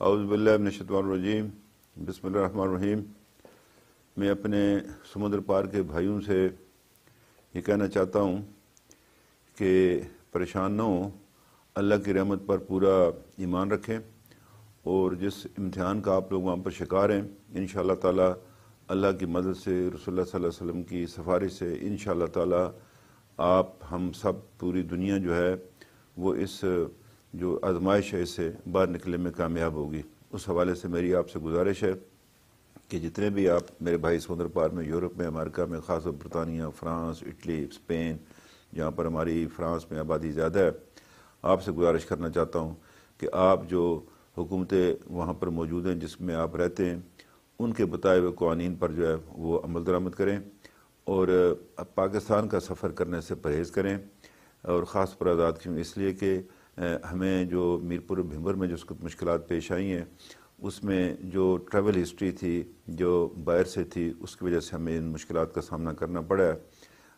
اعوذ باللہ من الشیطان الرجیم بسم اللہ الرحمن الرحیم۔ میں اپنے سمندر پار کے بھائیوں سے یہ کہنا چاہتا ہوں کہ پریشان نہ ہوں، اللہ کی رحمت پر پورا ایمان رکھیں، اور جس امتحان کا آپ لوگ وہاں پر شکار ہیں انشاءاللہ تعالی اللہ کی مدد سے، رسول اللہ صلی اللہ علیہ وسلم کی سفارش سے انشاءاللہ تعالی آپ ہم سب پوری دنیا جو ہے وہ اس جو آزمائش ہے اس سے باہر نکلنے میں کامیاب ہوگی۔ اس حوالے سے میری آپ سے گزارش ہے کہ جتنے بھی آپ میرے بھائی سمندر پار میں، یورپ میں، امریکہ میں، خاص طور برطانیہ، فرانس، اٹلی، اسپین، جہاں پر ہماری فرانس میں آبادی زیادہ ہے، آپ سے گزارش کرنا چاہتا ہوں کہ آپ جو حکومتیں وہاں پر موجود ہیں جس میں آپ رہتے ہیں، ان کے بتائے ہوئے قوانین پر جو ہے وہ عمل درآمد کریں، اور پاکستان کا سفر کرنے سے پرہیز کریں، اور خاص پر آزاد کیوں اس لیے کہ ہمیں جو میرپور بھمبر میں جو مشکلات پیش آئی ہیں اس میں جو ٹریول ہسٹری تھی جو باہر سے تھی، اس کی وجہ سے ہمیں ان مشکلات کا سامنا کرنا پڑا ہے۔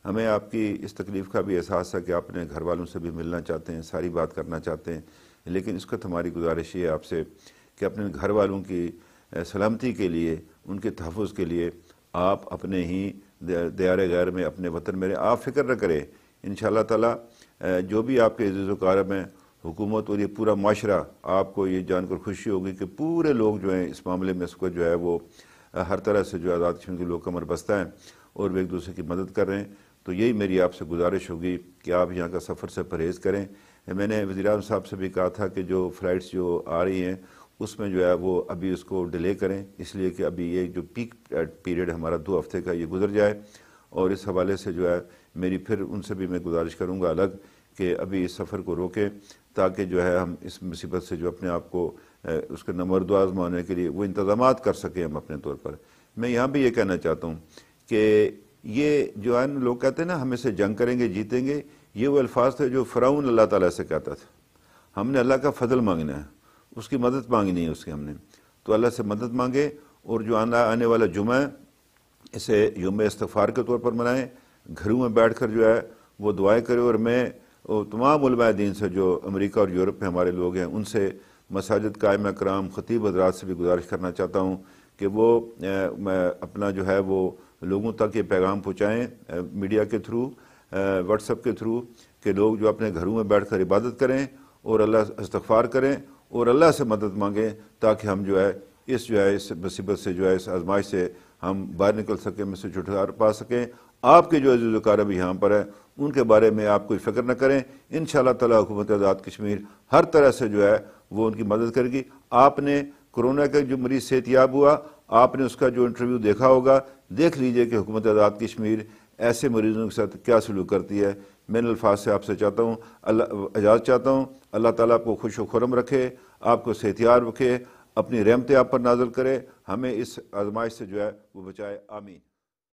ہمیں آپ کی اس تکلیف کا بھی احساس ہے کہ آپ اپنے گھر والوں سے بھی ملنا چاہتے ہیں، ساری بات کرنا چاہتے ہیں، لیکن اس کا ہماری گزارش یہ ہے آپ سے کہ اپنے گھر والوں کی سلامتی کے لیے، ان کے تحفظ کے لیے آپ اپنے ہی دیار غیر میں، اپنے وطن میں آپ فکر نہ کریں۔ انشاءاللہ تعالی جو بھی آپ کے عزیز و اقارب ہیں، حکومت اور یہ پورا معاشرہ، آپ کو یہ جان کر خوشی ہوگی کہ پورے لوگ جو ہیں اس معاملے میں اس کو جو ہے وہ ہر طرح سے جو آزاد کشمیر کے لوگ کمر بستہ ہیں اور وہ ایک دوسرے کی مدد کر رہے ہیں۔ تو یہی میری آپ سے گزارش ہوگی کہ آپ یہاں کا سفر سے پرہیز کریں۔ میں نے وزیر اعظم صاحب سے بھی کہا تھا کہ جو فلائٹس جو آ رہی ہیں اس میں جو ہے وہ ابھی اس کو ڈیلے کریں، اس لیے کہ ابھی یہ جو پیک پیریڈ ہمارا 2 ہفتے کا یہ گزر جائے، اور اس حوالے سے جو ہے میری پھر ان سے بھی میں گزارش کروں گا الگ کہ ابھی اس سفر کو روکیں، تاکہ جو ہے ہم اس مصیبت سے جو اپنے آپ کو اس کے نمبر 2 آزمانے کے لیے وہ انتظامات کر سکیں ہم اپنے طور پر۔ میں یہاں بھی یہ کہنا چاہتا ہوں کہ یہ جو ہے لوگ کہتے ہیں نا ہم اسے جنگ کریں گے، جیتیں گے، یہ وہ الفاظ تھے جو فرعون اللہ تعالیٰ سے کہتا تھا۔ ہم نے اللہ کا فضل مانگنا ہے، اس کی مدد مانگنی ہے اس کی ہم نے، تو اللہ سے مدد مانگے، اور جو آنے والا جمعہ ہے اسے یوم استغفار کے طور پر منائیں، گھروں میں بیٹھ کر جو ہے وہ دعائیں کریں، اور میں تمام علماء دین سے جو امریکہ اور یورپ میں ہمارے لوگ ہیں ان سے، مساجد قائمہ کرام، خطیب حضرات سے بھی گزارش کرنا چاہتا ہوں کہ وہ اپنا جو ہے وہ لوگوں تک یہ پیغام پہنچائیں میڈیا کے تھرو، واٹس ایپ کے تھرو، کہ لوگ جو اپنے گھروں میں بیٹھ کر عبادت کریں اور اللہ استغفار کریں اور اللہ سے مدد مانگیں، تاکہ ہم جو ہے اس مصیبت سے جو ہے اس آزمائش سے ہم باہر نکل سکیں، میں سے چھٹکارا پا سکیں۔ آپ کے جو عزیز و اقارب یہاں پر ہیں ان کے بارے میں آپ کوئی فکر نہ کریں، انشاءاللہ تعالی حکومت آزاد کشمیر ہر طرح سے جو ہے وہ ان کی مدد کرے گی۔ آپ نے کرونا کا جو مریض صحت یاب ہوا، آپ نے اس کا جو انٹرویو دیکھا ہوگا، دیکھ لیجئے کہ حکومت آزاد کشمیر ایسے مریضوں کے ساتھ کیا سلوک کرتی ہے۔ میں ان الفاظ سے آپ سے چاہتا ہوں، اجازت چاہتا ہوں، اللہ تعالیٰ آپ کو خوش و خرم رکھے، آپ کو صحت یاب رکھے، اپنی رحمتیں آپ پر نازل کرے، ہمیں اس آزمائش سے جو ہے وہ بچائے، آمین۔